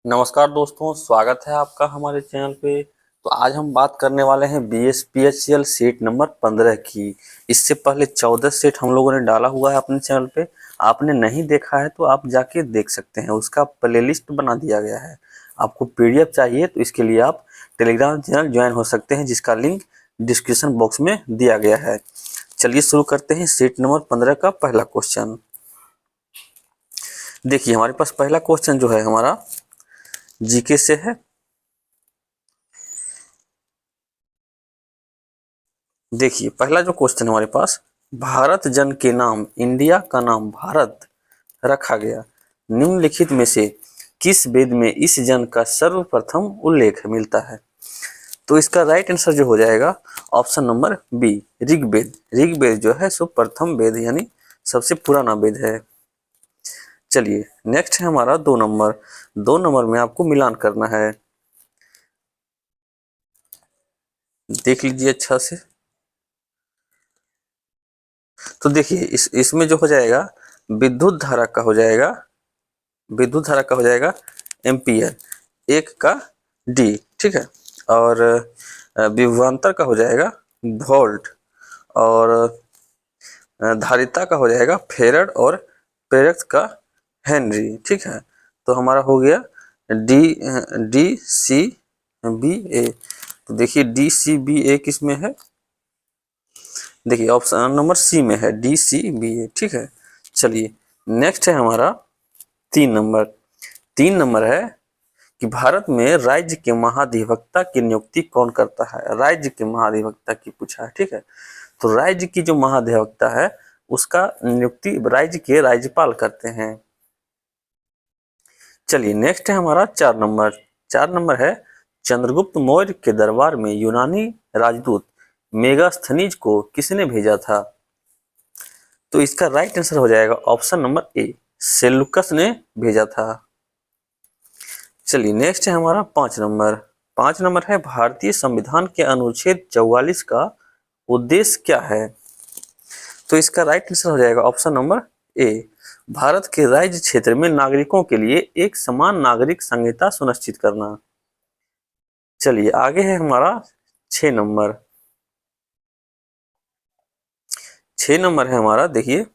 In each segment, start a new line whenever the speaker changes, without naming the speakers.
नमस्कार दोस्तों, स्वागत है आपका हमारे चैनल पे। तो आज हम बात करने वाले हैं BSPHCL सीट नंबर 15 की। इससे पहले 14 सीट हम लोगों ने डाला हुआ है अपने चैनल पे। आपने नहीं देखा है तो आप जाके देख सकते हैं, उसका प्लेलिस्ट बना दिया गया है। आपको PDF चाहिए तो इसके लिए आप टेलीग्राम चैनल ज्वाइन हो सकते हैं, जिसका लिंक डिस्क्रिप्शन बॉक्स में दिया गया है। चलिए शुरू करते हैं सीट नंबर 15 का पहला क्वेश्चन। देखिए हमारे पास पहला क्वेश्चन जो है हमारा जीके से है। देखिए पहला जो क्वेश्चन हमारे पास, भारत जन के नाम इंडिया का नाम भारत रखा गया, निम्नलिखित में से किस वेद में इस जन का सर्वप्रथम उल्लेख मिलता है? तो इसका राइट आंसर जो हो जाएगा option number B, Rigveda. Rigveda जो है सो प्रथम वेद यानी सबसे पुराना वेद है। चलिए नेक्स्ट है हमारा 2 नंबर। 2 नंबर में आपको मिलान करना है, देख लीजिए अच्छा से। तो देखिए इसमें जो हो जाएगा विद्युत धारा का हो जाएगा, विद्युत धारा का हो जाएगा एम्पियर, एक का डी, ठीक है। और विभवांतर का हो जाएगा वोल्ट, और धारिता का हो जाएगा फेरड, और प्रेरक का हेनरी, ठीक है। तो हमारा हो गया DCBA। तो देखिए DCBA किस में है? देखिए ऑप्शन नंबर सी में है, DCBA, ठीक है। चलिए नेक्स्ट है हमारा 3 नंबर। 3 नंबर है कि भारत में राज्य के महाधिवक्ता की नियुक्ति कौन करता है? राज्य के महाधिवक्ता की पूछा है, ठीक है। तो राज्य की जो महाधिवक्ता है उसका नियुक्ति राज्य के राज्यपाल करते हैं। चलिए नेक्स्ट है हमारा 4 नंबर। 4 नंबर है चंद्रगुप्त मौर्य के दरबार में यूनानी राजदूत मेगास्थनीज को किसने भेजा था? तो इसका राइट आंसर हो जाएगा ऑप्शन नंबर ए, सेल्यूकस ने भेजा था। चलिए नेक्स्ट है हमारा 5 नंबर। 5 नंबर है भारतीय संविधान के अनुच्छेद 44 का उद्देश्य क्या है? तो इसका राइट आंसर हो जाएगा ऑप्शन नंबर ए, भारत के राज्य क्षेत्र में नागरिकों के लिए एक समान नागरिक संहिता सुनिश्चित करना। चलिए आगे है हमारा 6 नंबर। 6 नंबर है हमारा, देखिए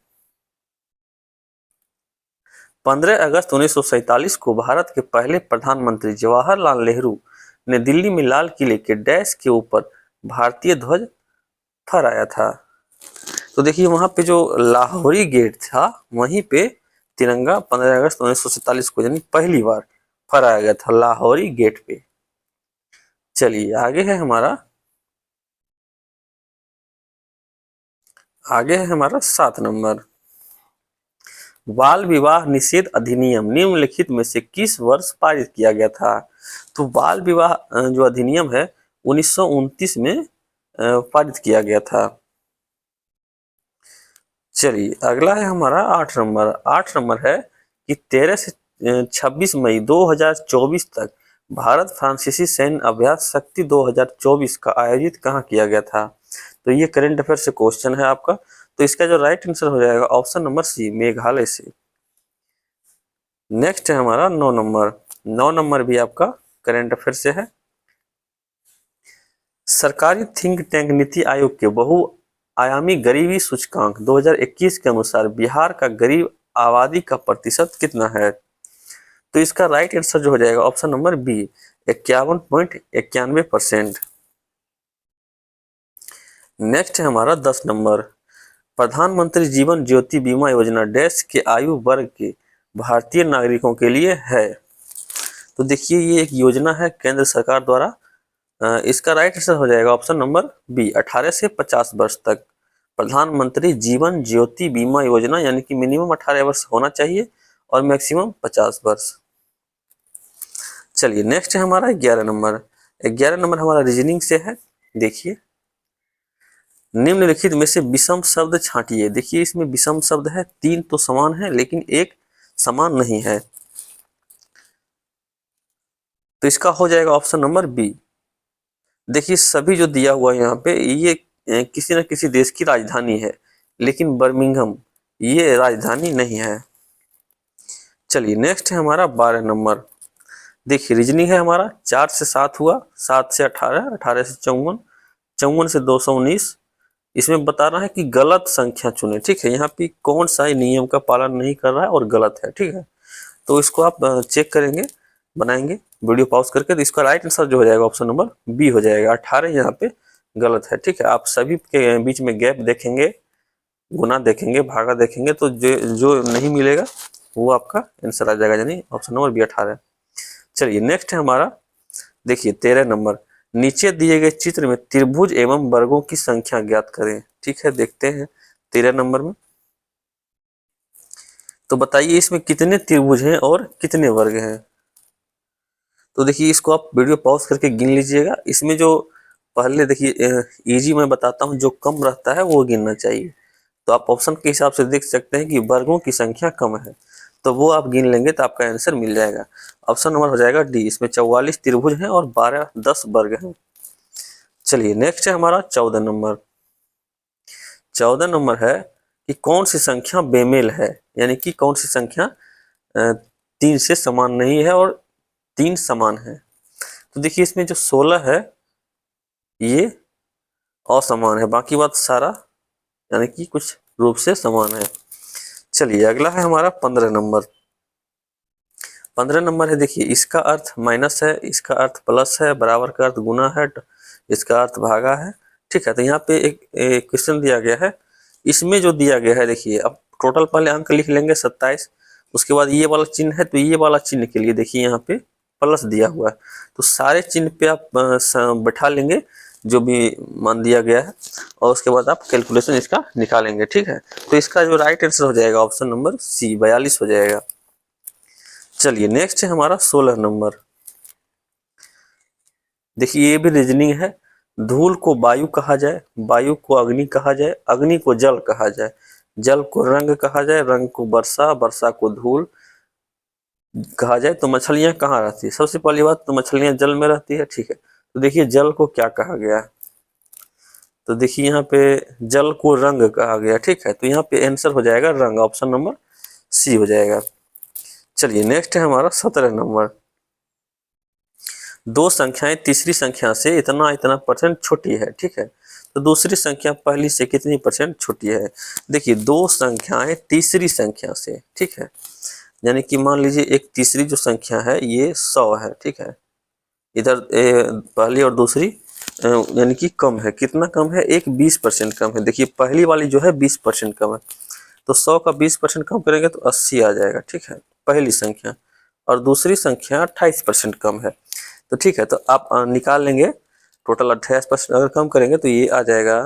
15 अगस्त 1947 को भारत के पहले प्रधानमंत्री जवाहरलाल नेहरू ने दिल्ली में लाल किले के डैश के ऊपर भारतीय ध्वज फहराया था। तो देखिए वहां पे जो लाहौरी गेट था वहीं पे तिरंगा 15 अगस्त 1947 को यानी पहली बार फहराया गया था लाहौरी गेट पे। चलिए आगे है हमारा 7 नंबर। बाल विवाह निषेध अधिनियम निम्नलिखित में से किस वर्ष पारित किया गया था? तो बाल विवाह जो अधिनियम है 1929 में पारित किया गया था। चलिए अगला है हमारा 8 नंबर। 8 नंबर है कि 13 से 26 मई 2024 तक भारत फ्रांसीसी सैन्य अभ्यास शक्ति 2024 का आयोजित कहाँ किया गया था? तो ये करंट अफेयर से क्वेश्चन है आपका। तो इसका जो राइट आंसर हो जाएगा ऑप्शन नंबर सी, मेघालय से। नेक्स्ट है हमारा 9 नंबर। 9 नंबर भी आपका करंट अफेयर से है। सरकारी थिंक टैंक नीति आयोग के बहुआयामी गरीबी सूचकांक 2021 के अनुसार बिहार का गरीब आबादी का प्रतिशत कितना है? तो इसका राइट आंसर जो हो जाएगा ऑप्शन नंबर बी, 51.91%। नेक्स्ट है हमारा 10 नंबर। प्रधानमंत्री जीवन ज्योति बीमा योजना डैश के आयु वर्ग के भारतीय नागरिकों के लिए है। तो देखिए ये एक योजना है केंद्र सरकार द्वारा। इसका राइट आंसर हो जाएगा ऑप्शन नंबर बी, 18 से 50 वर्ष तक। प्रधानमंत्री जीवन ज्योति बीमा योजना यानी कि मिनिमम 18 वर्ष होना चाहिए और मैक्सिमम 50 वर्ष। चलिए नेक्स्ट है हमारा 11 नंबर। 11 नंबर हमारा रीजनिंग से है। देखिए निम्नलिखित में से विषम शब्द छांटिए। देखिए इसमें विषम शब्द है, 3 तो समान है लेकिन एक समान नहीं है। तो इसका हो जाएगा ऑप्शन नंबर बी। देखिए सभी जो दिया हुआ है यहाँ पे ये किसी न किसी देश की राजधानी है, लेकिन बर्मिंघम ये राजधानी नहीं है। चलिए नेक्स्ट है हमारा 12 नंबर। देखिए रीजनिंग है हमारा, 4 से 7 हुआ, 7 से 18, 18 से 54, 54 से 219। इसमें बता रहा है कि गलत संख्या चुने, ठीक है। यहाँ पे कौन सा नियम का पालन नहीं कर रहा है और गलत है, ठीक है। तो इसको आप चेक करेंगे, बनाएंगे वीडियो पॉज करके, तो इसका राइट आंसर जो हो जाएगा ऑप्शन नंबर बी हो जाएगा। 18 यहाँ पे गलत है, ठीक है। आप सभी के बीच में गैप देखेंगे, गुना देखेंगे, भागा देखेंगे, तो जो नहीं मिलेगा वो आपका आंसर आ जाएगा, यानी ऑप्शन नंबर बी 18। चलिए नेक्स्ट है हमारा, देखिए 13 नंबर, नीचे दिए गए चित्र में त्रिभुज एवं वर्गों की संख्या ज्ञात करें, ठीक है। देखते हैं 13 नंबर में, तो बताइए इसमें कितने त्रिभुज हैं और कितने वर्ग हैं। तो देखिए इसको आप वीडियो पॉज करके गिन लीजिएगा। इसमें जो पहले देखिए इजी मैं बताता हूँ, जो कम रहता है वो गिनना चाहिए। तो आप ऑप्शन के हिसाब से देख सकते हैं कि वर्गों की संख्या कम है, तो वो आप गिन लेंगे तो आपका आंसर मिल जाएगा। ऑप्शन नंबर हो जाएगा डी, इसमें 44 त्रिभुज हैं और 10 वर्ग हैं। चलिए नेक्स्ट है हमारा 14 नंबर। 14 नंबर है कि कौन सी संख्या बेमेल है, यानी कि कौन सी संख्या 3 से समान नहीं है और 3 समान है। तो देखिए इसमें जो 16 है ये असमान है, बाकी बात सारा यानी कि कुछ रूप से समान है। चलिए अगला है हमारा 15 नंबर। 15 नंबर है, देखिए इसका अर्थ माइनस है, इसका अर्थ प्लस है, बराबर का अर्थ गुना है, इसका अर्थ भागा है, ठीक है। तो यहाँ पे एक क्वेश्चन दिया गया है, इसमें जो दिया गया है देखिए, अब टोटल पहले अंक लिख लेंगे 27, उसके बाद ये वाला चिन्ह है, तो ये वाला चिन्ह के लिए देखिए यहाँ पे प्लस दिया हुआ है, तो सारे चिन्ह पे आप बैठा लेंगे जो भी मान दिया गया है, और उसके बाद आप कैलकुलेशन इसका निकालेंगे, ठीक है। तो इसका जो राइट आंसर हो जाएगा ऑप्शन नंबर सी, 42 हो जाएगा। चलिए नेक्स्ट है हमारा 16 नंबर। देखिए ये भी रीजनिंग है, धूल को वायु कहा जाए, वायु को अग्नि कहा जाए, अग्नि को जल कहा जाए, जल को रंग कहा जाए, रंग को वर्षा, वर्षा को धूल कहा जाए, तो मछलियां कहाँ रहती है। सबसे पहली बात तो मछलियां जल में रहती है, ठीक है। तो देखिए जल को क्या कहा गया है, तो देखिए यहाँ पे जल को रंग कहा गया, ठीक है। तो यहाँ पे आंसर हो जाएगा रंग, ऑप्शन नंबर सी हो जाएगा। चलिए नेक्स्ट है हमारा 17 नंबर। दो संख्याएं तीसरी संख्या से इतना इतना परसेंट छोटी है, ठीक है। तो दूसरी संख्या पहली से कितनी परसेंट छोटी है। देखिए दो संख्याएं तीसरी संख्या से, ठीक है, यानी कि मान लीजिए एक तीसरी जो संख्या है ये 100 है, ठीक है। इधर पहली और दूसरी यानी कि कम है, कितना कम है, एक 20% कम है। देखिए पहली वाली जो है 20% कम है, तो 100 का 20% कम करेंगे तो 80 आ जाएगा, ठीक है, पहली संख्या। और दूसरी संख्या 28% कम है, तो ठीक है। तो आप निकाल लेंगे, टोटल 28% अगर कम करेंगे तो ये आ जाएगा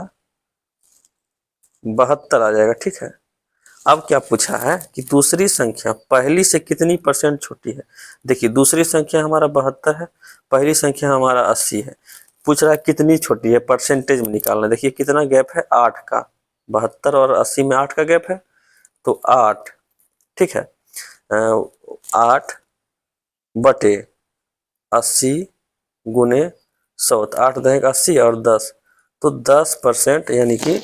72 आ जाएगा, ठीक है। अब क्या पूछा है कि दूसरी संख्या पहली से कितनी परसेंट छोटी है। देखिए दूसरी संख्या हमारा 72 है, पहली संख्या हमारा 80 है, पूछ रहा है कितनी छोटी है, परसेंटेज में निकालना। देखिए कितना गैप है, 8 का, 72 और 80 में 8 का गैप है, तो 8, ठीक है, 8 बटे 80 गुने 100, 8 दहेगा 80 और 10, तो 10% यानी कि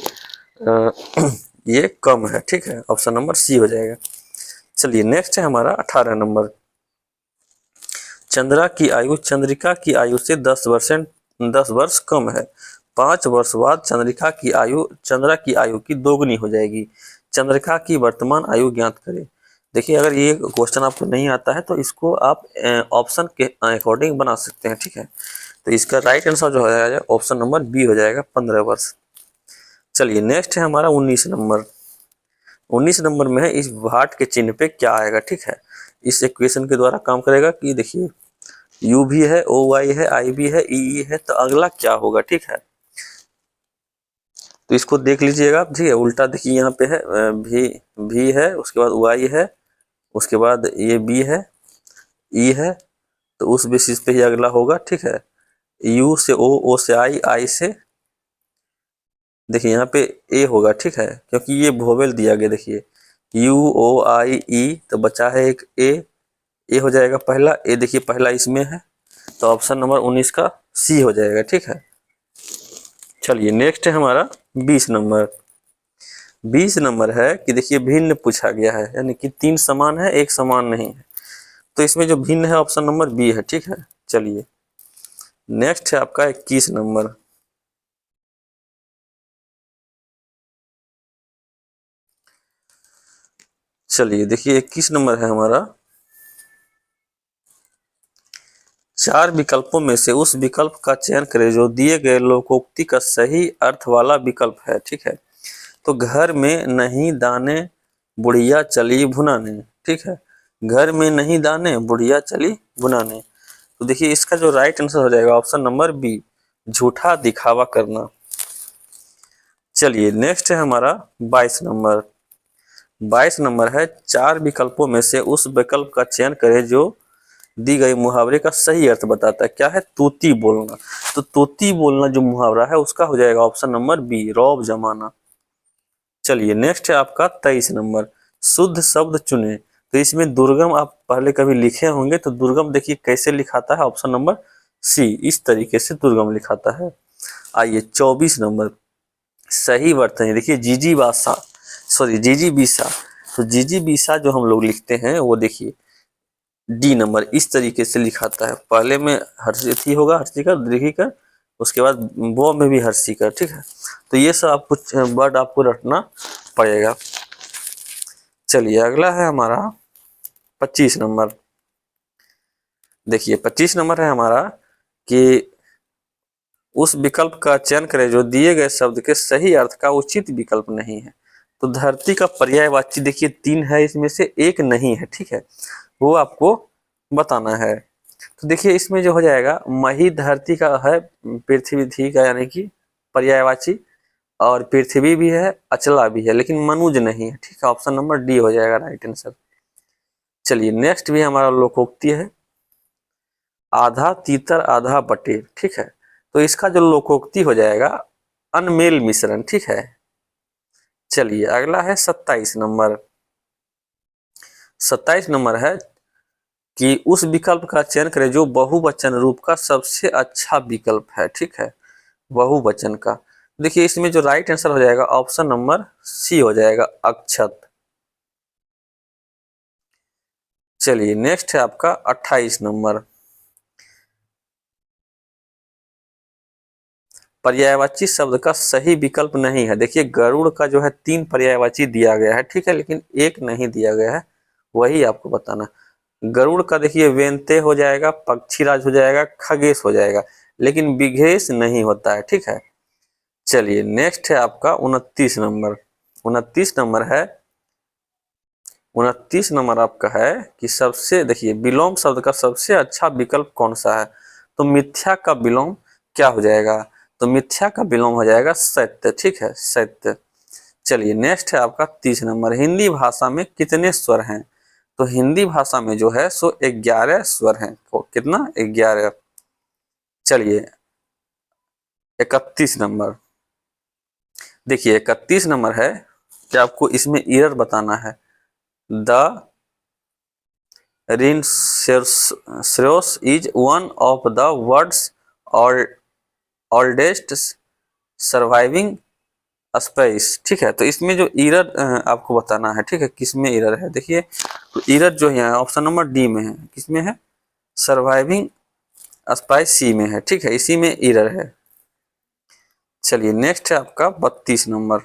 ये कम है, ठीक है, ऑप्शन नंबर सी हो जाएगा। चलिए नेक्स्ट है हमारा 18 नंबर। चंद्रा की आयु चंद्रिका की आयु से 10 वर्ष कम है, 5 वर्ष बाद चंद्रा की आयु की दोगुनी हो जाएगी, चंद्रिका की वर्तमान आयु ज्ञात करें। देखिए अगर ये क्वेश्चन आपको नहीं आता है तो इसको आप ऑप्शन के अकॉर्डिंग बना सकते हैं, ठीक है। तो इसका राइट आंसर जो है ऑप्शन नंबर बी हो जाएगा, 15 वर्ष। चलिए नेक्स्ट है हमारा 19 नंबर। 19 नंबर में है इस भाट के चिन्ह पे क्या आएगा, ठीक है। इस इक्वेशन के द्वारा काम करेगा कि देखिए u भी है, OY है, I भी है, EE है, तो अगला क्या होगा, ठीक है। तो इसको देख लीजिएगा आप, ठीक है। उल्टा देखिए यहाँ पे है भी है, उसके बाद Y है, उसके बाद ये B है, E है, तो उस बेसिस पे ही अगला होगा, ठीक है। U से O से I से देखिए यहाँ पे ए होगा, ठीक है, क्योंकि ये वोवेल दिया गया। देखिए UOIE, तो बचा है एक ए हो जाएगा पहला, ए देखिए पहला इसमें है, तो ऑप्शन नंबर 19 का सी हो जाएगा, ठीक है। चलिए नेक्स्ट है हमारा 20 नंबर। 20 नंबर है कि देखिए भिन्न पूछा गया है, यानी कि 3 समान है, एक समान नहीं है। तो इसमें जो भिन्न है ऑप्शन नंबर बी है, ठीक है। चलिए नेक्स्ट है आपका 21 नंबर। चलिए देखिए 21 नंबर है हमारा, 4 विकल्पों में से उस विकल्प का चयन करें जो दिए गए लोकोक्ति का सही अर्थ वाला विकल्प है, ठीक है। तो घर में नहीं दाने बुढ़िया चली भुनाने, ठीक है। घर में नहीं दाने बुढ़िया चली भुनाने। तो देखिए इसका जो राइट आंसर हो जाएगा ऑप्शन नंबर बी, झूठा दिखावा करना। चलिए नेक्स्ट है हमारा 22 नंबर। 22 नंबर है, 4 विकल्पों में से उस विकल्प का चयन करें जो दी गई मुहावरे का सही अर्थ बताता है। क्या है? तूती बोलना। तो तूती बोलना जो मुहावरा है उसका हो जाएगा ऑप्शन नंबर बी, रौब जमाना। चलिए नेक्स्ट है आपका 23 नंबर, शुद्ध शब्द चुने। तो इसमें दुर्गम आप पहले कभी लिखे होंगे, तो दुर्गम देखिए कैसे लिखाता है, ऑप्शन नंबर सी, इस तरीके से दुर्गम लिखाता है। आइए 24 नंबर, सही वर्तनी। देखिए जीजी बासा, सॉरी जीजी बीसा। तो जीजी बीसा जो हम लोग लिखते हैं वो देखिए डी नंबर इस तरीके से लिखाता है। पहले में हर्षी होगा, हर्षिकर दीर्घिकर, उसके बाद वो में भी हर्षिकर, ठीक है। तो ये सब आपको वर्ड आपको रटना पड़ेगा। चलिए अगला है हमारा 25 नंबर। देखिए 25 नंबर है हमारा कि उस विकल्प का चयन करें जो दिए गए शब्द के सही अर्थ का उचित विकल्प नहीं है। तो धरती का पर्यायवाची देखिए 3 है, इसमें से एक नहीं है, ठीक है, वो आपको बताना है। तो देखिए इसमें जो हो जाएगा मही धरती का है, पृथ्वी थी का यानी कि पर्यायवाची, और पृथ्वी भी है, अचला भी है, लेकिन मनुज नहीं है, ठीक है। ऑप्शन नंबर डी हो जाएगा राइट आंसर। चलिए नेक्स्ट भी हमारा लोकोक्ति है, आधा तीतर आधा बटेर, ठीक है। तो इसका जो लोकोक्ति हो जाएगा अनमेल मिश्रण, ठीक है। चलिए अगला है 27 नंबर। 27 नंबर है कि उस विकल्प का चयन करें जो बहुवचन रूप का सबसे अच्छा विकल्प है, ठीक है, बहुवचन का। देखिए इसमें जो राइट आंसर हो जाएगा ऑप्शन नंबर सी हो जाएगा, अक्षत। चलिए नेक्स्ट है आपका 28 नंबर, पर्यायवाची शब्द का सही विकल्प नहीं है। देखिए गरुड़ का जो है 3 पर्यायवाची दिया गया है, ठीक है, लेकिन एक नहीं दिया गया है, वही आपको बताना। गरुड़ का देखिए वेंते हो जाएगा, पक्षीराज हो जाएगा, खगेश हो जाएगा, लेकिन विघेश नहीं होता है, ठीक है। चलिए नेक्स्ट है आपका 29 नंबर। 29 नंबर है, 29 नंबर आपका है कि सबसे देखिए विलोम शब्द का सबसे अच्छा विकल्प कौन सा है। तो मिथ्या का विलोम क्या हो जाएगा? तो मिथ्या का विलोम हो जाएगा सत्य, ठीक है, सत्य। चलिए नेक्स्ट है आपका 30 नंबर, हिंदी भाषा में कितने स्वर हैं? तो हिंदी भाषा में जो है सो 11 स्वर हैं। कितना? 11। चलिए 31 नंबर। देखिए 31 नंबर है कि आपको इसमें एरर बताना है। The rhinoceros is one of the world's oldest surviving space, ठीक है। तो इसमें जो एरर आपको बताना है, ठीक है, किसमें एरर है। देखिए तो एरर जो है ऑप्शन नंबर डी में है, किसमें है? सर्वाइविंग स्पाइस सी में है, ठीक है, इसी में एरर है। चलिए नेक्स्ट है आपका 32 नंबर।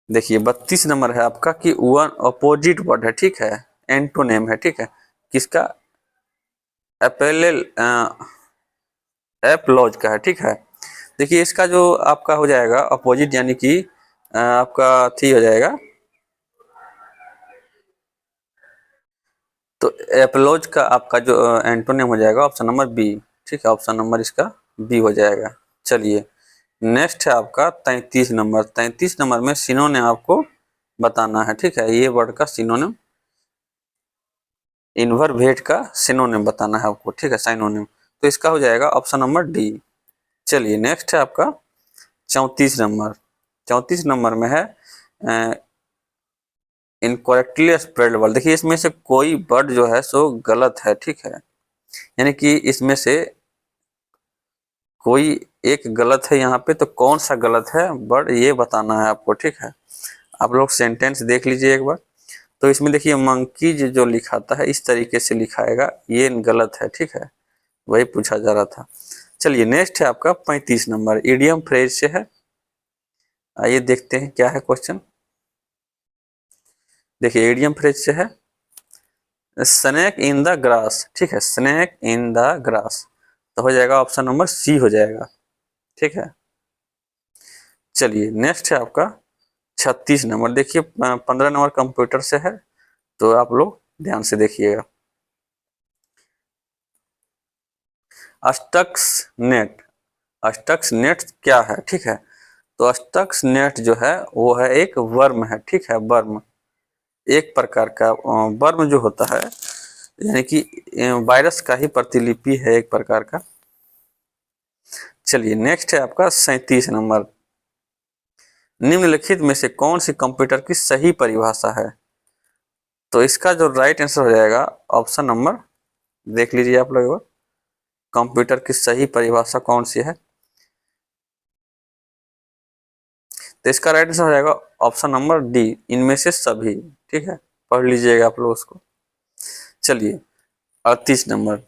देखिए 32 नंबर है आपका कि वन अपोजिट वर्ड है, ठीक है, एंटोनेम है, ठीक है, किसका? एपेलेल एपलॉज का है, ठीक है। देखिए इसका जो आपका हो जाएगा अपोजिट यानी कि आपका थी हो जाएगा, तो एपलॉज का आपका जो एंटोनिम हो जाएगा ऑप्शन नंबर बी, ठीक है, ऑप्शन नंबर इसका बी हो जाएगा। चलिए नेक्स्ट है आपका 33 नंबर। 33 नंबर में सिनोनिम आपको बताना है, ठीक है, ये वर्ड का सिनोनिम, इन्वर्वेट का सिनोनिम बताना है आपको, ठीक है, साइनोनिम। तो इसका हो जाएगा ऑप्शन नंबर डी। चलिए नेक्स्ट है आपका 34 नंबर। 34 नंबर में है इनकरेक्टली स्पेल्ड वर्ड। देखिए इसमें से कोई वर्ड जो है सो गलत है, ठीक है, यानी कि इसमें से कोई एक गलत है यहाँ पे, तो कौन सा गलत है वर्ड ये बताना है आपको, ठीक है। आप लोग सेंटेंस देख लीजिए एक बार। तो इसमें देखिए मंकीज जो लिखाता है इस तरीके से लिखाएगा, ये गलत है, ठीक है, वही पूछा जा रहा था। चलिए नेक्स्ट है आपका 35 नंबर, इडियम फ्रेज से है। आइए देखते हैं क्या है क्वेश्चन। देखिए इडियम फ्रेज से है स्नेक इन द ग्रास, ठीक है, स्नेक इन द ग्रास, तो हो जाएगा ऑप्शन नंबर सी हो जाएगा, ठीक है। चलिए नेक्स्ट है आपका 36 नंबर। देखिए 15 नंबर कंप्यूटर से है, तो आप लोग ध्यान से देखिएगा। अस्टक्स नेट, अस्टक्स नेट क्या है, ठीक है, तो अस्टक्स नेट जो है वो है एक वर्म है, ठीक है, वर्म, एक प्रकार का वर्म जो होता है, यानी कि वायरस का ही प्रतिलिपि है एक प्रकार का। चलिए नेक्स्ट है आपका 37 नंबर, निम्नलिखित में से कौन सी कंप्यूटर की सही परिभाषा है, तो इसका जो राइट आंसर हो जाएगा ऑप्शन नंबर, देख लीजिए आप लोग, कंप्यूटर की सही परिभाषा कौन सी है, तो इसका राइट आंसर हो जाएगा ऑप्शन नंबर डी, इनमें से सभी, ठीक है, पढ़ लीजिएगा आप लोग उसको। चलिए 38 नंबर,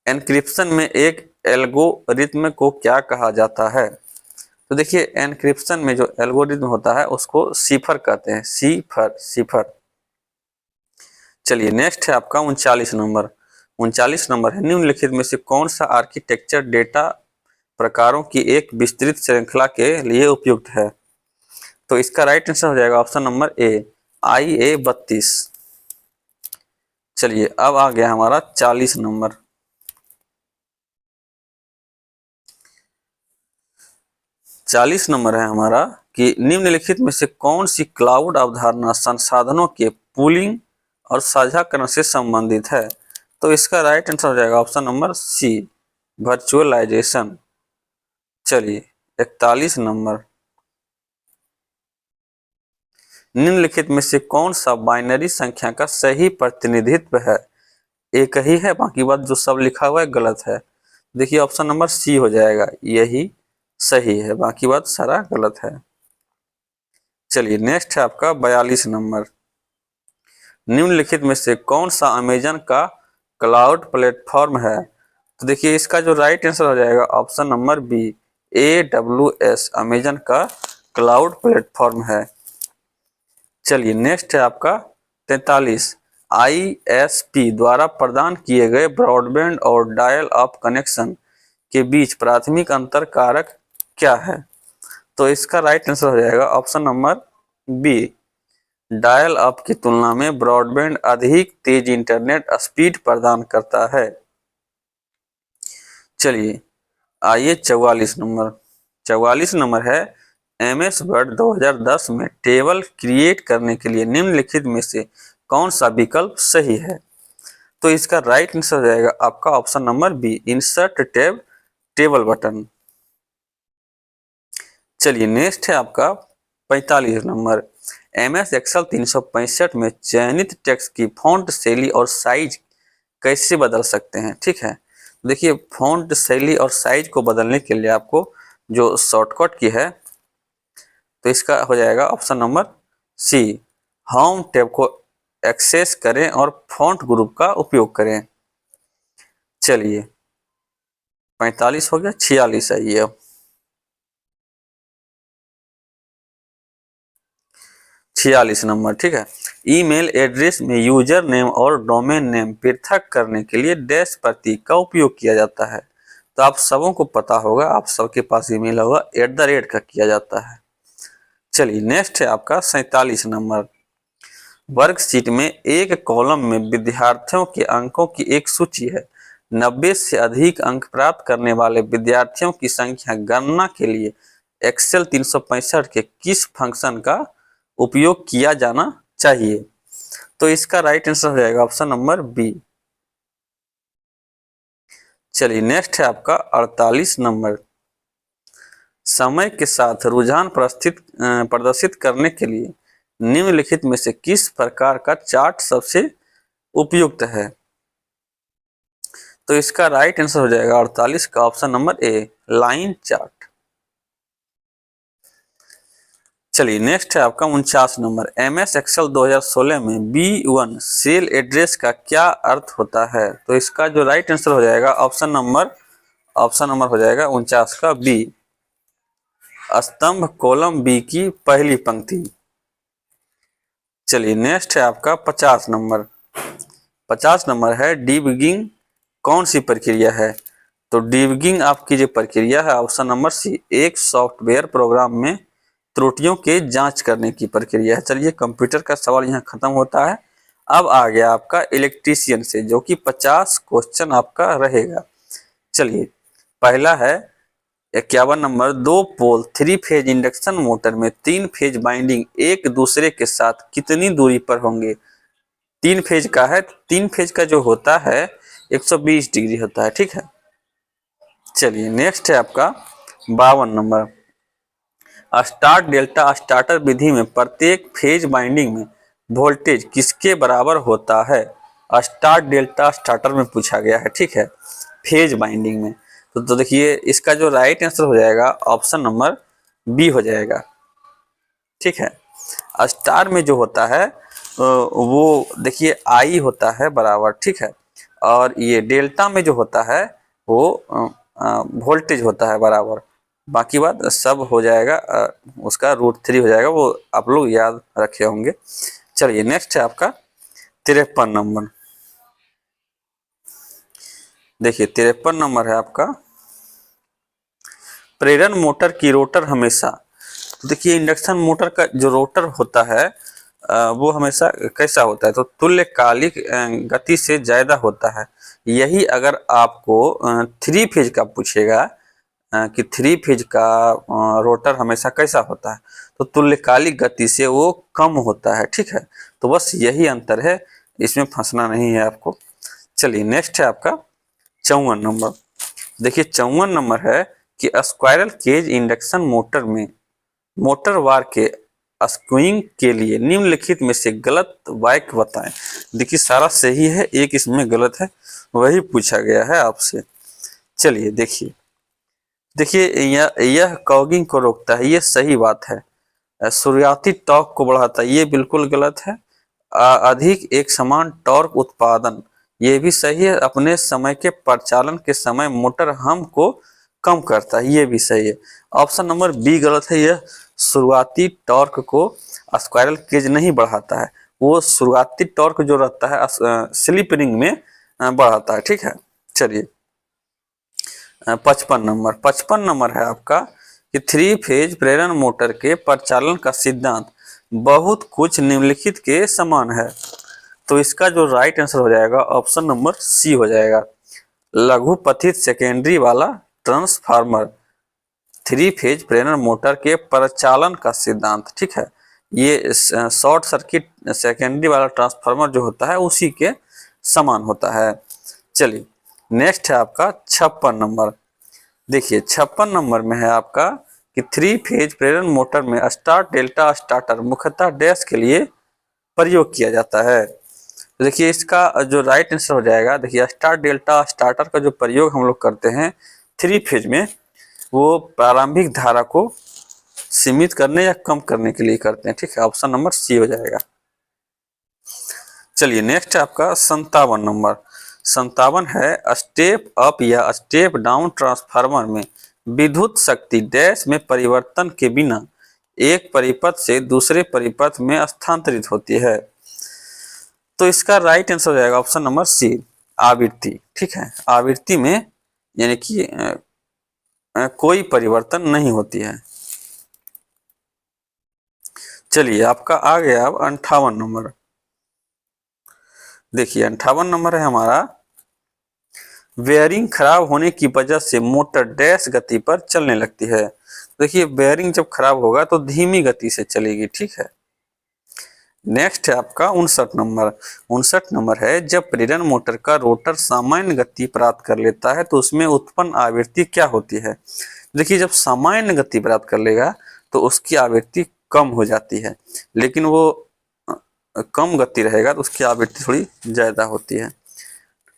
एनक्रिप्शन में एक एल्गोरिथ्म को क्या कहा जाता है, तो देखिए एनक्रिप्शन में जो एल्गोरिथ्म होता है उसको सिफर कहते हैं, सिफर, सिफर। चलिए नेक्स्ट है आपका 39 नंबर, 39 नंबर है निम्नलिखित में से कौन सा आर्किटेक्चर डेटा प्रकारों की एक विस्तृत श्रृंखला के लिए उपयुक्त है, तो इसका राइट आंसर हो जाएगा ऑप्शन नंबर ए, IA32। चलिए अब आ गया हमारा 40 नंबर, 40 नंबर है हमारा कि निम्नलिखित में से कौन सी क्लाउड अवधारणा संसाधनों के पूलिंग और साझाकरण से संबंधित है, तो इसका राइट आंसर हो जाएगा ऑप्शन नंबर सी, वर्चुअलाइजेशन। चलिए 41 नंबर, निम्नलिखित में से कौन सा बाइनरी संख्या का सही प्रतिनिधित्व है, एक ही है, बाकी बात जो सब लिखा हुआ है गलत है। देखिए ऑप्शन नंबर सी हो जाएगा, यही सही है, बाकी बात सारा गलत है। चलिए नेक्स्ट है आपका 42 नंबर, निम्नलिखित में से कौन सा अमेजन का क्लाउड प्लेटफॉर्म है, तो देखिए इसका जो राइट आंसर हो जाएगा option number B, AWS, Amazon का क्लाउड प्लेटफॉर्म है। चलिए नेक्स्ट है आपका 43, ISP द्वारा प्रदान किए गए ब्रॉडबैंड और डायल अप कनेक्शन के बीच प्राथमिक अंतर कारक क्या है, तो इसका राइट आंसर हो जाएगा option number B, dial up की तुलना में ब्रॉडबैंड अधिक तेज इंटरनेट स्पीड प्रदान करता है। चलिए आइए 44 नंबर, 44 नंबर है MS वर्ड 2010 में टेबल क्रिएट करने के लिए निम्नलिखित में से कौन सा विकल्प सही है, तो इसका राइट आंसर हो जाएगा आपका option number B, insert tab table button. चलिए नेक्स्ट है आपका 45 नंबर, MS एक्सेल 365 में चयनित टेक्स्ट की फॉन्ट शैली और साइज कैसे बदल सकते हैं, ठीक है, देखिए फॉन्ट शैली और साइज को बदलने के लिए आपको जो शॉर्टकट की है, तो इसका हो जाएगा option number C, home tab को एक्सेस करें और फॉन्ट ग्रुप का उपयोग करें। चलिए 45 हो गया, 46 आइए अब, 46 नंबर, ठीक है, ईमेल एड्रेस में यूजर नेम और डोमेन नेम पृथक करने के लिए डैश प्रतीक का उपयोग किया जाता है, तो आप सबों को पता होगा, आप सबके पास ईमेल होगा, @ का किया जाता है। चलिए नेक्स्ट है आपका 47 नंबर, वर्कशीट में एक कॉलम में विद्यार्थियों के अंकों की एक सूची है, 90 से अधिक अंक प्राप्त करने वाले विद्यार्थियों की संख्या गणना के लिए एक्सेल 365 के किस फंक्शन का उपयोग किया जाना चाहिए, तो इसका राइट आंसर हो जाएगा ऑप्शन नंबर बी। चलिए नेक्स्ट है आपका 48 नंबर, समय के साथ रुझान प्रदर्शित करने के लिए निम्नलिखित में से किस प्रकार का चार्ट सबसे उपयुक्त है, तो इसका राइट आंसर हो जाएगा 48 का option number A, line chart. चलिए नेक्स्ट है आपका 49 नंबर, MS एक्सेल 2016 में B1 सेल एड्रेस का क्या अर्थ होता है? तो इसका जो राइट आंसर हो जाएगा ऑप्शन नंबर हो जाएगा 49 का बी, स्तंभ कॉलम बी की पहली पंक्ति। चलिए नेक्स्ट है आपका 50 नंबर। 50 नंबर है डिबगिंग कौन सी प्रक्रिया है? तो डिबगिंग आपकी जो प्रक्रिया है ऑप्शन नंबर सी, एक सॉफ्टवेयर प्रोग्राम में त्रुटियों के जांच करने की प्रक्रिया है। चलिए कंप्यूटर का सवाल यहाँ खत्म होता है। अब आ गया आपका इलेक्ट्रीशियन से, जो कि 50 क्वेश्चन आपका रहेगा। चलिए पहला है 51 नंबर, 2 पोल 3 फेज इंडक्शन मोटर में 3 फेज बाइंडिंग एक दूसरे के साथ कितनी दूरी पर होंगे? 3 फेज का है, 3 फेज का जो होता है 120 डिग्री होता है, ठीक है। चलिए नेक्स्ट है आपका 52 नंबर, स्टार्ट डेल्टा स्टार्टर विधि में प्रत्येक फेज बाइंडिंग में वोल्टेज किसके बराबर होता है? स्टार्ट डेल्टा स्टार्टर में पूछा गया है, ठीक है, फेज बाइंडिंग में। तो देखिए इसका जो राइट आंसर हो जाएगा ऑप्शन नंबर बी हो जाएगा, ठीक है। स्टार में जो होता है वो देखिए आई होता है बराबर, ठीक है, और ये डेल्टा में जो होता है वो वोल्टेज होता है बराबर। बाकी बात सब हो जाएगा, उसका √3 हो जाएगा, वो आप लोग याद रखे होंगे। चलिए नेक्स्ट है आपका 53 नंबर। देखिए 53 नंबर है आपका, प्रेरण मोटर की रोटर हमेशा, तो देखिए इंडक्शन मोटर का जो रोटर होता है वो हमेशा कैसा होता है? तो तुल्यकालिक गति से ज्यादा होता है। यही अगर आपको 3 फेज का पूछेगा कि 3 फेज का रोटर हमेशा कैसा होता है, तो तुल्यकालिक गति से वो कम होता है, ठीक है। तो बस यही अंतर है, इसमें फंसना नहीं है आपको। चलिए नेक्स्ट है आपका 54 नंबर। देखिए 54 नंबर है कि स्क्वायरल केज इंडक्शन मोटर में मोटर वार के स्क्रूइंग के लिए निम्नलिखित में से गलत वाक्य बताएं। देखिए सारा सही है, एक इसमें गलत है, वही पूछा गया है आपसे। चलिए देखिए यह कॉगिंग को रोकता है, ये सही बात है। शुरुआती टॉर्क को बढ़ाता है, ये बिल्कुल गलत है। अधिक एक समान टॉर्क उत्पादन, ये भी सही है। अपने समय के परिचालन के समय मोटर हम को कम करता है, ये भी सही है। ऑप्शन नंबर बी गलत है, यह शुरुआती टॉर्क को स्क्वायरल केज नहीं बढ़ाता है, वो शुरुआती टॉर्क जो रहता है स्लिप रिंग में बढ़ाता है, ठीक है। चलिए 55 नंबर है आपका कि 3 फेज प्रेरण मोटर के परिचालन का सिद्धांत बहुत कुछ निम्नलिखित के समान है। तो इसका जो राइट आंसर हो जाएगा ऑप्शन नंबर सी हो जाएगा, लघु पथित सेकेंडरी वाला ट्रांसफार्मर 3 फेज प्रेरण मोटर के परिचालन का सिद्धांत, ठीक है। ये शॉर्ट सर्किट सेकेंडरी वाला ट्रांसफार्मर जो होता है उसी के समान होता है। चलिए नेक्स्ट है आपका 56 नंबर। देखिए 56 नंबर में है आपका कि 3 फेज प्रेरण मोटर में स्टार्ट डेल्टा स्टार्टर मुख्यतः डैश के लिए प्रयोग किया जाता है। देखिए इसका जो राइट आंसर हो जाएगा, देखिए स्टार्ट डेल्टा स्टार्टर का जो प्रयोग हम लोग करते हैं 3 फेज में, वो प्रारंभिक धारा को सीमित करने या कम करने के लिए करते हैं, ठीक है। ऑप्शन नंबर सी हो जाएगा। चलिए नेक्स्ट है आपका 57 नंबर। 57 है स्टेप अप या स्टेप डाउन ट्रांसफार्मर में विद्युत शक्ति डैश में परिवर्तन के बिना एक परिपथ से दूसरे परिपथ में स्थानांतरित होती है। तो इसका राइट आंसर हो जाएगा ऑप्शन नंबर सी, आवृत्ति, ठीक है। आवृत्ति में यानी कि कोई परिवर्तन नहीं होती है। चलिए आपका आ गया अब 58 नंबर। देखिए 58 नंबर है हमारा, बेयरिंग खराब होने की वजह से मोटर डैश गति पर चलने लगती है। देखिए बेयरिंग जब खराब होगा तो धीमी गति से चलेगी, ठीक है। नेक्स्ट है आपका 59 नंबर। 59 नंबर है जब प्रेरण मोटर का रोटर सामान्य गति प्राप्त कर लेता है तो उसमें उत्पन्न आवृत्ति क्या होती है? देखिए जब सामान्य गति प्राप्त कर लेगा तो उसकी आवृत्ति कम हो जाती है, लेकिन वो कम गति रहेगा तो उसकी आवृत्ति थोड़ी ज्यादा होती है।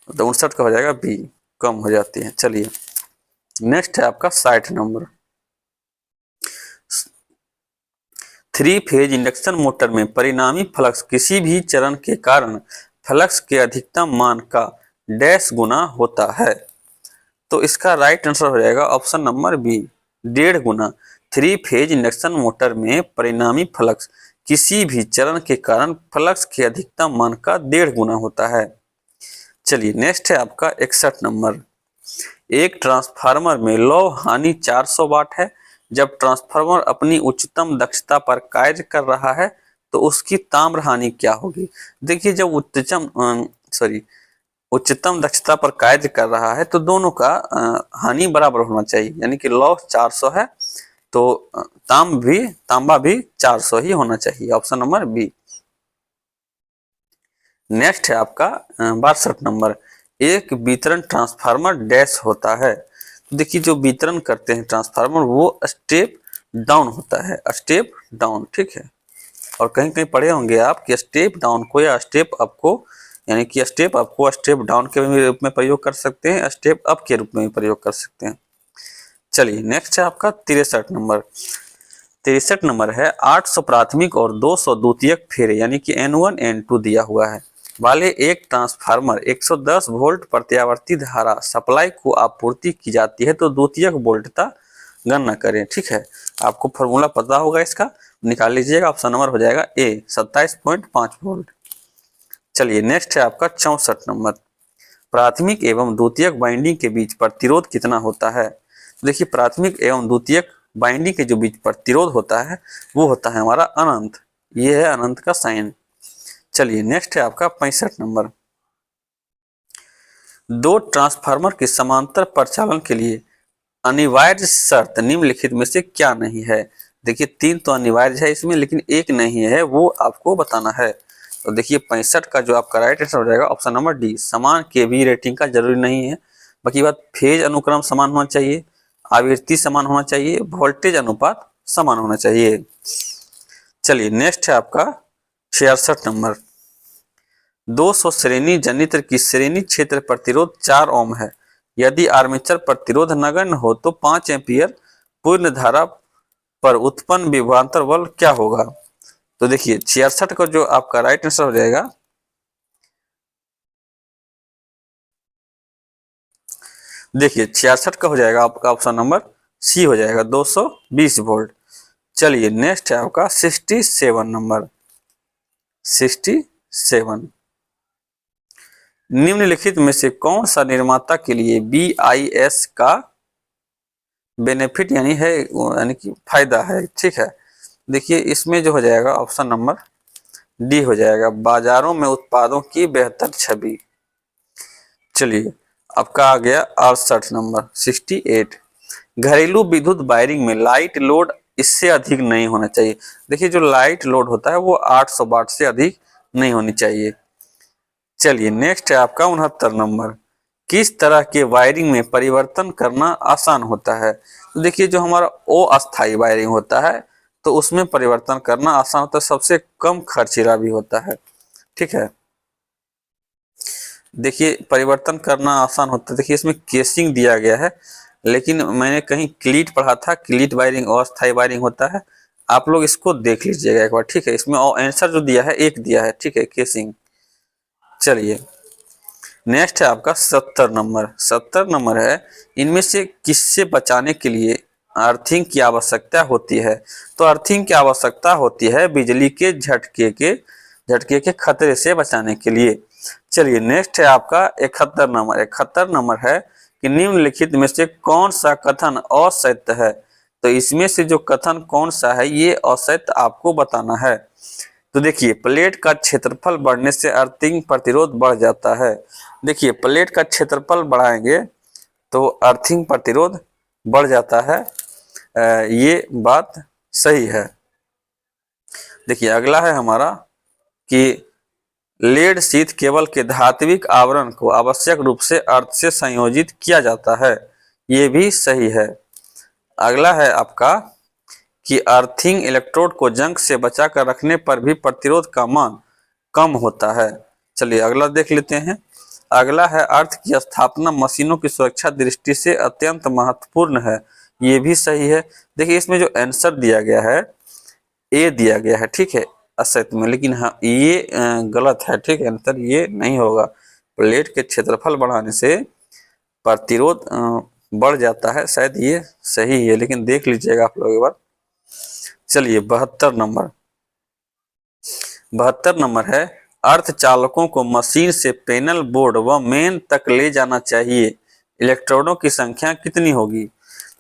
तो 59 का हो जाएगा बी, कम हो जाती है। चलिए नेक्स्ट है आपका 60 number. Three phase induction motor में परिणामी फ्लक्स किसी भी चरण के कारण फ्लक्स के अधिकतम मान का डैश गुना होता है। तो इसका राइट आंसर हो जाएगा ऑप्शन नंबर बी, 1.5 गुना। थ्री फेज इंडक्शन मोटर में परिणामी फ्लक्स किसी भी चरण के कारण फ्लक्स के अधिकतम मान का 1.5 गुना होता है। चलिए नेक्स्ट है आपका 61 नंबर। एक ट्रांसफार्मर में लौ हानि 400 वाट है। जब ट्रांसफार्मर अपनी उच्चतम दक्षता पर कार्य कर रहा है तो उसकी ताम्र हानि क्या होगी। देखिए जब उच्चतम दक्षता पर कार्य कर रहा है तो दोनों का हानि बराबर होना चाहिए, यानी कि लौ 400 है तो तांबा भी 400 ही होना चाहिए, ऑप्शन नंबर बी। नेक्स्ट है आपका 62 नंबर। एक वितरण ट्रांसफार्मर डैश होता है। तो देखिए जो वितरण करते हैं ट्रांसफार्मर वो स्टेप डाउन होता है, स्टेप डाउन, ठीक है। और कहीं कहीं पढ़े होंगे आप कि स्टेप डाउन को या स्टेप अप को, यानी कि स्टेप अप को स्टेप डाउन के रूप में प्रयोग कर सकते हैं, स्टेप अप के रूप में भी प्रयोग कर सकते हैं। चलिए नेक्स्ट है आपका 63 नंबर। 63 नंबर है 800 प्राथमिक और 200 द्वितीयक फेरे यानी कि N1 N2 दिया हुआ है वाले एक ट्रांसफार्मर 110 वोल्ट प्रत्यावर्ती धारा सप्लाई को आपूर्ति की जाती है तो द्वितीयक वोल्टता गणना करें। ठीक है, आपको फॉर्मूला पता होगा, इसका निकाल लीजिएगा। ऑप्शन नंबर हो जाएगा ए 27.5 वोल्ट। चलिए नेक्स्ट है आपका 64 नंबर। प्राथमिक एवं द्वितीयक बाइंडिंग के बीच प्रतिरोध कितना होता है। देखिए प्राथमिक एवं द्वितीयक बाइंडिंग के जो बीच प्रतिरोध होता है वो होता है हमारा अनंत, ये है अनंत का साइन। चलिए नेक्स्ट है आपका 65 नंबर। दो ट्रांसफार्मर के समांतर परिचालन के लिए अनिवार्य शर्त निम्नलिखित में से क्या नहीं है। देखिए 3 तो अनिवार्य है इसमें, लेकिन एक नहीं है, वो आपको बताना है। तो देखिए 65 का जो आपका राइट आंसर हो जाएगा ऑप्शन नंबर डी, समान केवी रेटिंग का जरूरी नहीं है। बाकी बात फेज अनुक्रम समान होना चाहिए, आवृत्ति समान होना चाहिए, वोल्टेज अनुपात समान होना चाहिए। चलिए नेक्स्ट है आपका 66 नंबर। 200 श्रेणी जनित्र की श्रेणी क्षेत्र प्रतिरोध 4 ओम है। यदि आर्मेचर प्रतिरोध नगण्य हो तो 5 एम्पीयर पूर्ण धारा पर उत्पन्न विभवांतर बल क्या होगा। तो देखिए 66 का जो आपका राइट आंसर हो जाएगा, देखिए 66 का हो जाएगा आपका ऑप्शन नंबर सी हो जाएगा 220 वोल्ट। चलिए नेक्स्ट है आपका 67 नंबर। 67 निम्नलिखित में से कौन सा निर्माता के लिए BIS का बेनिफिट यानी कि फायदा है। ठीक है, देखिए इसमें जो हो जाएगा ऑप्शन नंबर डी हो जाएगा, बाजारों में उत्पादों की बेहतर छवि। चलिए आपका आ गया 68 नंबर 68। घरेलू विद्युत वायरिंग में लाइट लोड इससे अधिक नहीं होना चाहिए। देखिए जो लाइट लोड होता है वो 800 वाट से अधिक नहीं होनी चाहिए। चलिए नेक्स्ट है आपका 69 नंबर। किस तरह के वायरिंग में परिवर्तन करना आसान होता है। तो देखिए जो हमारा अस्थायी वायरिंग होता है तो उसमें परिवर्तन करना आसान होता है, सबसे कम खर्चीला भी होता है। ठीक है, देखिए परिवर्तन करना आसान होता है। देखिए इसमें केसिंग दिया गया है, लेकिन मैंने कहीं क्लीट पढ़ा था, क्लीट वायरिंग अस्थायी वायरिंग होता है। आप लोग इसको देख लीजिएगा एक बार। ठीक है, इसमें आंसर जो दिया है एक दिया है, ठीक है, केसिंग। चलिए नेक्स्ट है आपका 70 नंबर। 70 नंबर है इनमें से किससे बचाने के लिए अर्थिंग की आवश्यकता होती है। तो अर्थिंग की आवश्यकता होती है बिजली के झटके के खतरे से बचाने के लिए। चलिए नेक्स्ट है आपका 71 नंबर। 71 नंबर है कि निम्नलिखित में से कौन सा कथन असत्य है। तो इसमें से जो कथन कौन सा है ये असत्य आपको बताना है। तो देखिए प्लेट का क्षेत्रफल बढ़ने से अर्थिंग प्रतिरोध बढ़ जाता है। देखिए प्लेट का क्षेत्रफल बढ़ाएंगे तो अर्थिंग प्रतिरोध बढ़ जाता है, ये बात सही है। देखिए अगला है हमारा कि लेड शीथ केबल के धात्विक आवरण को आवश्यक रूप से अर्थ से संयोजित किया जाता है, ये भी सही है। अगला है आपका कि अर्थिंग इलेक्ट्रोड को जंग से बचाकर रखने पर भी प्रतिरोध का मान कम होता है। चलिए अगला देख लेते हैं। अगला है अर्थ की स्थापना मशीनों की सुरक्षा दृष्टि से अत्यंत महत्वपूर्ण है, ये भी सही है। देखिए इसमें जो आंसर दिया गया है ए दिया गया है, ठीक है, असत्य में, लेकिन हाँ ये गलत है, ठीक है, आंसर ये नहीं होगा। प्लेट के क्षेत्रफल बढ़ाने से प्रतिरोध बढ़ जाता है, शायद ये सही है, लेकिन देख लीजिएगा आप लोग एक बार। चलिए 72 नंबर है, अर्धचालकों को मशीन से पैनल, बोर्ड व मेन तक ले जाना चाहिए, इलेक्ट्रोडों की संख्या कितनी होगी?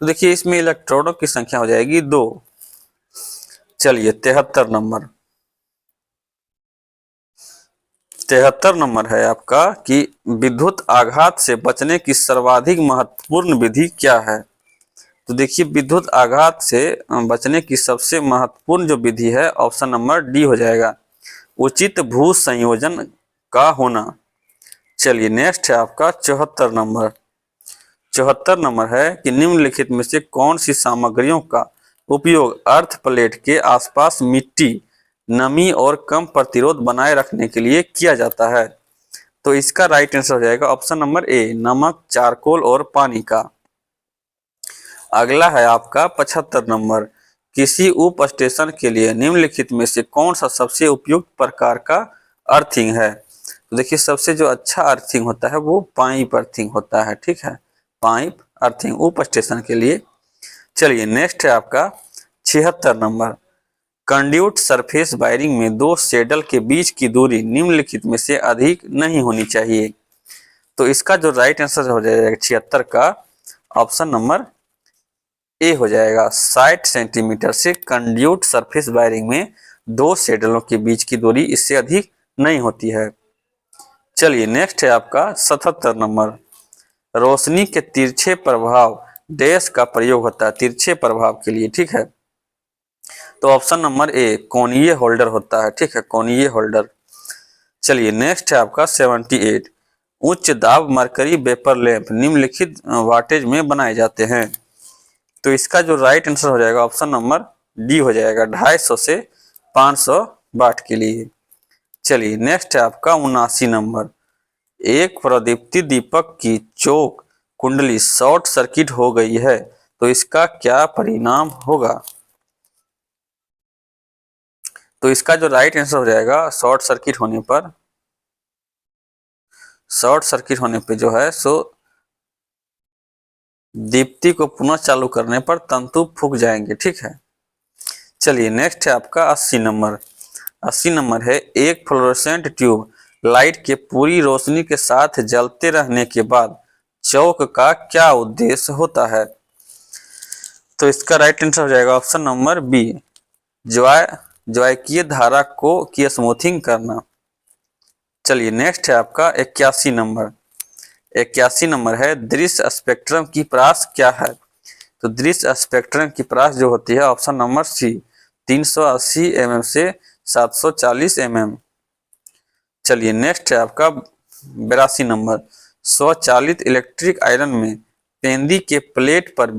तो देखिए इसमें इलेक्ट्रोडों की संख्या हो जाएगी 2। चलिए 73 नंबर है आपका कि विद्युत आघात से बचने की सर्वाधिक महत्वपूर्ण विधि क्या है? तो देखिए विद्युत आघात से बचने की सबसे महत्वपूर्ण जो विधि है, ऑप्शन नंबर डी हो जाएगा, उचित भू संयोजन का होना। चलिए नेक्स्ट है आपका 74 नंबर है कि निम्नलिखित में से कौन सी सामग्रियों का उपयोग अर्थ प्लेट के आसपास मिट्टी, नमी और कम प्रतिरोध बनाए रखने के लिए किया जाता है? तो इसका राइट आंसर हो जाएगा ऑप्शन नंबर ए, नमक, चारकोल और पानी का। अगला है आपका 75 नंबर, किसी उप स्टेशन के लिए निम्नलिखित में से कौन सा सबसे उपयुक्त प्रकार का अर्थिंग है? तो देखिए सबसे जो अच्छा अर्थिंग होता है वो पाइप अर्थिंग होता है, ठीक है, पाइप अर्थिंग उप स्टेशन के लिए। चलिए नेक्स्ट है आपका 76 नंबर, कंड्यूट सरफेस वायरिंग में 2 सेडल के बीच की दूरी निम्नलिखित में से अधिक नहीं होनी चाहिए। तो इसका जो राइट आंसर हो जाएगा 76 का, ऑप्शन नंबर ए हो जाएगा, 60 सेंटीमीटर से कंड्यूट सरफेस वायरिंग में 2 सेडलों के बीच की दूरी इससे अधिक नहीं होती है। चलिए नेक्स्ट है आपका 77 नंबर, रोशनी के तिरछे प्रभाव डैश का प्रयोग होता है तिरछे प्रभाव के लिए, ठीक है, तो ऑप्शन नंबर ए, कोणीय होल्डर होता है, ठीक है, कोणीय होल्डर। चलिए नेक्स्ट है आपका 78, उच्च दाब मरकरी वेपर लैंप निम्नलिखित वाटेज में बनाए जाते हैं। तो इसका जो राइट आंसर हो जाएगा ऑप्शन नंबर डी हो जाएगा, 250 से 500 वाट के लिए। चलिए नेक्स्ट है आपका 79 नंबर, एक प्रदीप्ति दीपक की चोक कुंडली शॉर्ट सर्किट हो गई है, तो इसका क्या परिणाम होगा? तो इसका जो राइट आंसर हो जाएगा, शॉर्ट सर्किट होने पे जो है सो दीप्ति को पुनः चालू करने पर तंतु फूक जाएंगे, ठीक है। चलिए नेक्स्ट है आपका 80 नंबर, 80 नंबर है, एक फ्लोरोसेंट ट्यूब लाइट के पूरी रोशनी के साथ जलते रहने के बाद चौक का क्या उद्देश्य होता है? तो इसका राइट आंसर हो जाएगा ऑप्शन नंबर बी, ज्वायकीय धारा की स्मूथिंग करना। चलिए नेक्स्ट है आपका 81 नंबर, 81 नंबर है, दृश्य स्पेक्ट्रम की परास क्या है? तो दृश्य स्पेक्ट्रम की परास जो होती है ऑप्शन नंबर सी, 380 mm से 740 mm। चलिए नेक्स्ट है आपका 82 नंबर, स्वचालित इलेक्ट्रिक आयरन में पेंदी के प्लेट पर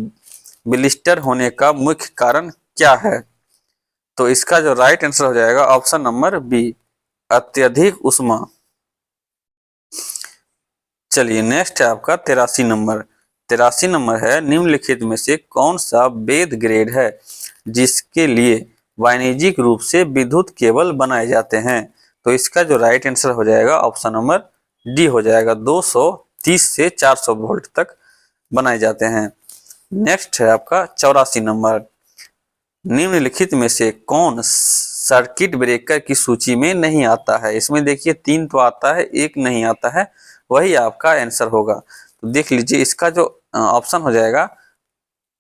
ब्लिस्टर होने का मुख्य कारण क्या है? तो इसका जो राइट आंसर हो जाएगा ऑप्शन नंबर बी, अत्यधिक उष्मा। चलिए नेक्स्ट है आपका 83 नंबर, 83 नंबर है, निम्नलिखित में से कौन सा वेद ग्रेड है जिसके लिए वाणिज्यिक रूप से विद्युत केबल बनाए जाते हैं? तो इसका जो राइट आंसर हो जाएगा ऑप्शन नंबर डी हो जाएगा, 230 से 400 वोल्ट तक बनाए जाते हैं। नेक्स्ट है आपका 84 नंबर, निम्नलिखित में से कौन सर्किट ब्रेकर की सूची में नहीं आता है? इसमें देखिए 3 तो आता है, 1 नहीं आता है, वही आपका आंसर होगा। तो देख लीजिए इसका जो ऑप्शन हो जाएगा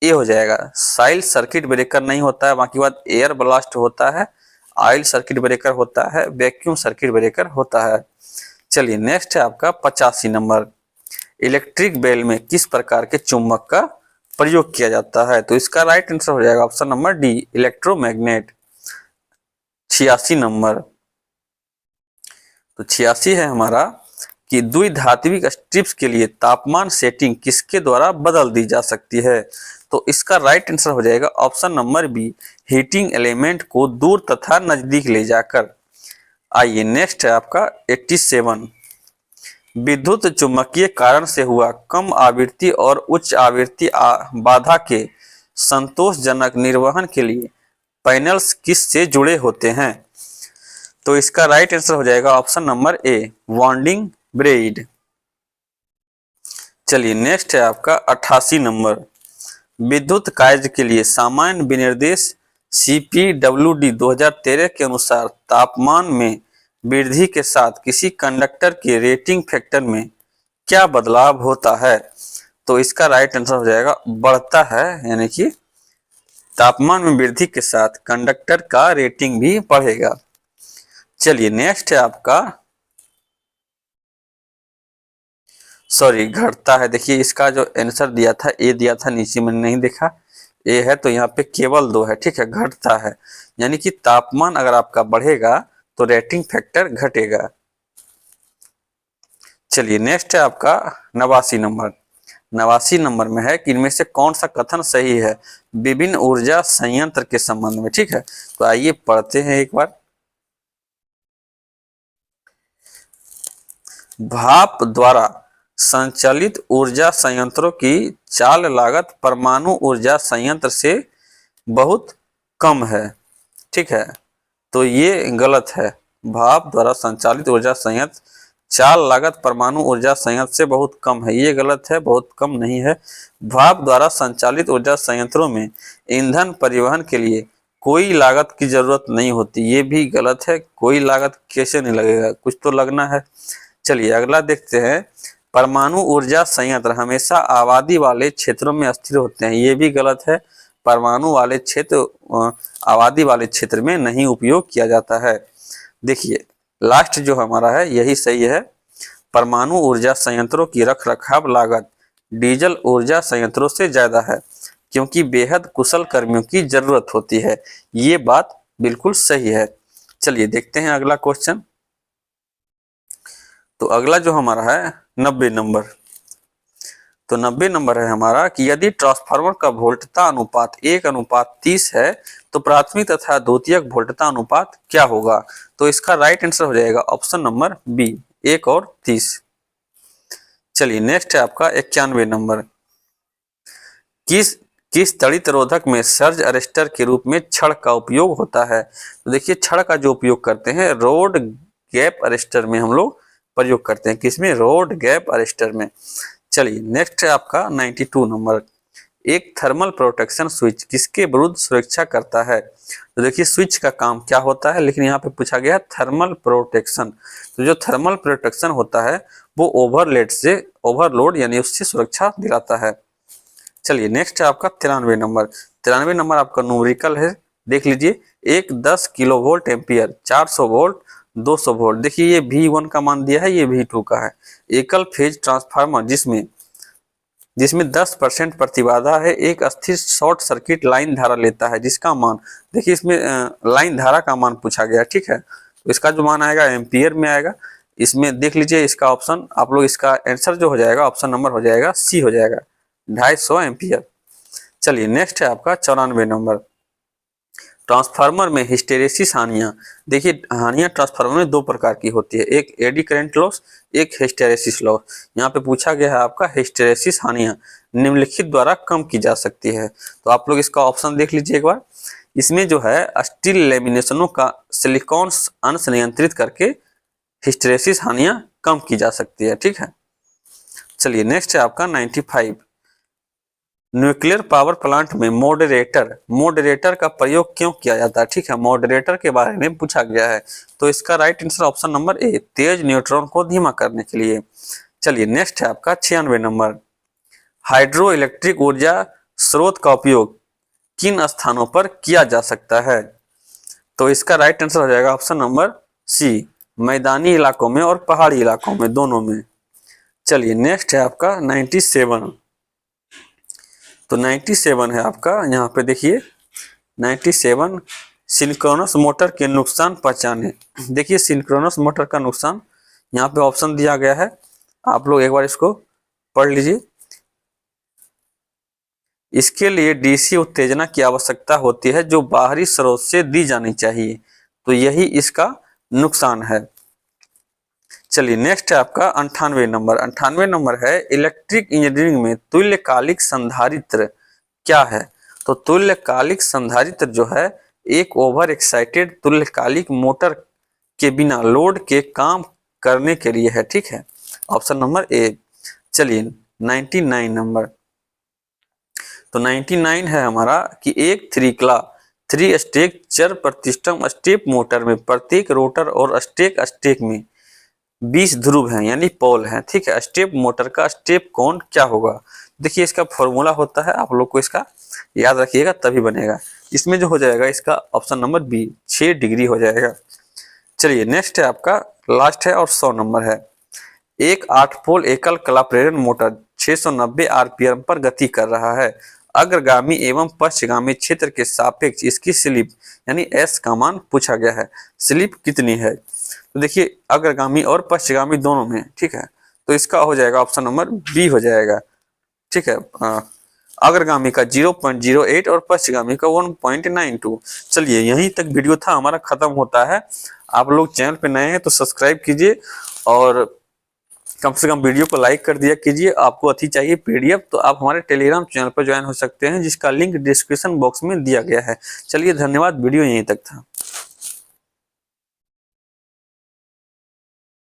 ए हो जाएगा, साइल सर्किट ब्रेकर नहीं होता है, बाकी बात एयर ब्लास्ट होता है, ऑयल सर्किट ब्रेकर होता है, वैक्यूम सर्किट ब्रेकर होता है। चलिए नेक्स्ट है आपका 85 नंबर, इलेक्ट्रिक बेल में किस प्रकार के चुंबक का प्रयोग किया जाता है? तो इसका राइट आंसर हो जाएगा option number D, electromagnet. 86 number, तो 86 है हमारा कि द्विधात्विक स्ट्रिप्स के लिए तापमान सेटिंग किसके द्वारा बदल दी जा सकती है? तो इसका राइट आंसर हो जाएगा option number B, heating element को दूर तथा नजदीक ले जाकर। आइए नेक्स्ट है आपका 87, विद्युत चुम्बकीय कारण से हुआ कम आवृत्ति और उच्च आवृत्ति बाधा के संतोषजनक निर्वहन के लिए पैनल्स किस से जुड़े होते हैं? तो इसका राइट आंसर हो जाएगा option number A, bonding bread. चलिए नेक्स्ट है आपका 88 नंबर। विद्युत कार्य के लिए सामान्य विनिर्देश CPWD 2013 के अनुसार तापमान में वृद्धि के साथ किसी कंडक्टर के रेटिंग फैक्टर में क्या बदलाव होता है? तो इसका राइट आंसर हो जाएगा बढ़ता है, यानी कि तापमान में वृद्धि के साथ कंडक्टर का रेटिंग भी बढ़ेगा। चलिए नेक्स्ट है आपका, सॉरी घटता है। देखिए इसका जो आंसर दिया था ए दिया था, नीचे मैंने नहीं देखा, ए है तो यहाँ पे केवल 2 है, ठीक है, घटता है, यानी कि तापमान अगर आपका बढ़ेगा तो रेटिंग फैक्टर घटेगा। चलिए नेक्स्ट है आपका 89 नंबर। 89 नंबर में है कि इनमें से कौन सा कथन सही है विभिन्न ऊर्जा संयंत्र के संबंध में, ठीक है। तो आइए पढ़ते हैं एक बार। भाप द्वारा संचालित ऊर्जा संयंत्रों की चाल लागत परमाणु ऊर्जा संयंत्र से बहुत कम है, ठीक है। तो ये गलत है। भाप द्वारा संचालित ऊर्जा संयंत्र चाल लागत परमाणु ऊर्जा संयंत्र से बहुत कम है, ये गलत है, बहुत कम नहीं है। भाप द्वारा संचालित ऊर्जा संयंत्रों में ईंधन परिवहन के लिए कोई लागत की जरूरत नहीं होती, ये भी गलत है। कोई लागत कैसे नहीं लगेगा, कुछ तो लगना है। चलिए अगला देखते हैं। परमाणु ऊर्जा संयंत्र हमेशा आबादी वाले क्षेत्रों में स्थिर होते हैं, ये भी गलत है। परमाणु वाले क्षेत्र आबादी वाले क्षेत्र में नहीं उपयोग किया जाता है। देखिए लास्ट जो हमारा है यही सही है। परमाणु ऊर्जा संयंत्रों की रखरखाव लागत डीजल ऊर्जा संयंत्रों से ज्यादा है, क्योंकि बेहद कुशल कर्मियों की जरूरत होती है, ये बात बिल्कुल सही है। चलिए देखते हैं अगला क्वेश्चन। तो अगला जो हमारा है 90 नंबर। तो 90 नंबर है हमारा कि यदि ट्रांसफार्मर का वोल्टता अनुपात 1:30 है तो प्राथमिक तथा द्वितीयक वोल्टता अनुपात क्या होगा? तो इसका राइट आंसर हो जाएगा ऑप्शन नंबर बी, 1:30। चलिए नेक्स्ट है आपका 91 नंबर। किस तड़ित रोधक में सर्ज अरेस्टर के रूप में छड़ का उपयोग होता है? तो देखिए छड़ का जो उपयोग करते हैं रोड गैप अरेस्टर में हम लोग प्रयोग करते हैं, किसमें? रोड गैप अरेस्टर में। चलिए नेक्स्ट है आपका 92 नंबर। एक थर्मल प्रोटेक्शन स्विच किसके विरुद्ध सुरक्षा करता है? तो देखिए स्विच का काम क्या होता है, लेकिन यहाँ पे पूछा गया थर्मल प्रोटेक्शन। तो जो थर्मल प्रोटेक्शन होता है वो ओवरलोड यानी उससे सुरक्षा दिलाता है। चलिए नेक्स्ट है आपका 93 नंबर। 93 नंबर आपका न्यूमेरिकल है, देख लीजिए। एक 10 kilo volt ampere, 400 volt, 200 volt. देखिए ये V1 का मान दिया है, ये V2 का है। एकल फेज ट्रांसफार्मर जिसमें 10% प्रतिबाधा है, एक स्थिर शॉर्ट सर्किट लाइन धारा लेता है, जिसका मान देखिए इसमें लाइन धारा का मान पूछा गया, ठीक है। तो इसका जो मान आएगा एम्पियर में आएगा। इसमें देख लीजिए इसका ऑप्शन, आप लोग इसका आंसर जो हो जाएगा ऑप्शन नंबर हो जाएगा सी हो जाएगा, 250 एम्पियर। चलिए नेक्स्ट है आपका 94 नंबर। ट्रांसफार्मर में हिस्टेरेसिस हानियां। देखिए हानियां ट्रांसफार्मर में 2 प्रकार की होती है, एक एडी करंट लॉस, एक हिस्टेरेसिस लॉस। यहाँ पे पूछा गया है आपका हिस्टेरेसिस हानियां निम्नलिखित द्वारा कम की जा सकती है। तो आप लोग इसका ऑप्शन देख लीजिए एक बार। इसमें जो है स्टील लेमिनेशनों का सिलिकॉन अंश नियंत्रित करके हिस्टेरेसिस हानियां कम की जा सकती है, ठीक है। चलिए नेक्स्ट है आपका 95। न्यूक्लियर पावर प्लांट में मॉडरेटर का प्रयोग क्यों किया जाता है? ठीक है, मॉडरेटर के बारे में पूछा गया है। तो इसका right answer option number A, Tej neutron को धीमा करने के लिए। चलिए नेक्स्ट है आपका 96 नंबर। हाइड्रो इलेक्ट्रिक ऊर्जा स्रोत का उपयोग किन स्थानों पर किया जा सकता है? तो इसका राइट आंसर हो जाएगा ऑप्शन नंबर सी, मैदानी इलाकों में और पहाड़ी इलाकों में, दोनों में। चलिए नेक्स्ट है आपका 97। तो 97 है आपका, यहाँ पे देखिए 97 सिंक्रोनस मोटर के नुकसान पहचाने। देखिए सिंक्रोनस मोटर का नुकसान यहाँ पे ऑप्शन दिया गया है, आप लोग एक बार इसको पढ़ लीजिए। इसके लिए डीसी उत्तेजना की आवश्यकता होती है जो बाहरी स्रोत से दी जानी चाहिए, तो यही इसका नुकसान है। चलिए नेक्स्ट है आपका 98 नंबर। 98 नंबर है इलेक्ट्रिक इंजीनियरिंग में तुल्यकालिक संधारित्र क्या है? तो तुल्यकालिक संधारित्र जो है एक ओवर एक्साइटेड तुल्यकालिक मोटर के बिना लोड के काम करने के लिए है। ठीक है, ऑप्शन नंबर ए। चलिए 99 नंबर, तो 99 है हमारा कि एक थ्री स्टेक चर प्रतिष्ठम स्टेप मोटर में प्रत्येक रोटर और स्टेक में 20 ध्रुव हैं यानी पोल हैं। ठीक है, स्टेप मोटर का स्टेप कोण क्या होगा? देखिए इसका फॉर्मूला होता है, आप लोग को इसका याद रखिएगा तभी बनेगा। इसमें जो हो जाएगा इसका ऑप्शन नंबर बी 6 डिग्री हो जाएगा। चलिए नेक्स्ट है आपका, लास्ट है और 100 नंबर है। एक 8 पोल एकल कला प्रेरण मोटर 690 आरपीएम पर गति कर रहा है। अग्रगामी एवं पश्चगामी क्षेत्र के सापेक्ष इसकी स्लिप यानी एस का मान पूछा गया है। स्लिप कितनी है? तो देखिए अग्रगामी और पश्चगामी दोनों में। ठीक है, तो इसका हो जाएगा ऑप्शन नंबर बी हो जाएगा। ठीक है, अग्रगामी का 0.08 और पश्चगामी का 1.92। चलिए यहीं तक वीडियो था हमारा, खत्म होता है। आप लोग चैनल पे नए हैं तो सब्सक्राइब कीजिए और कम से कम वीडियो को लाइक कर दिया कीजिए। आपको अच्छी चाहिए पीडीएफ तो आप हमारे टेलीग्राम चैनल पर ज्वाइन हो सकते हैं, जिसका लिंक डिस्क्रिप्शन बॉक्स में दिया गया है। चलिए धन्यवाद, वीडियो यहीं तक था।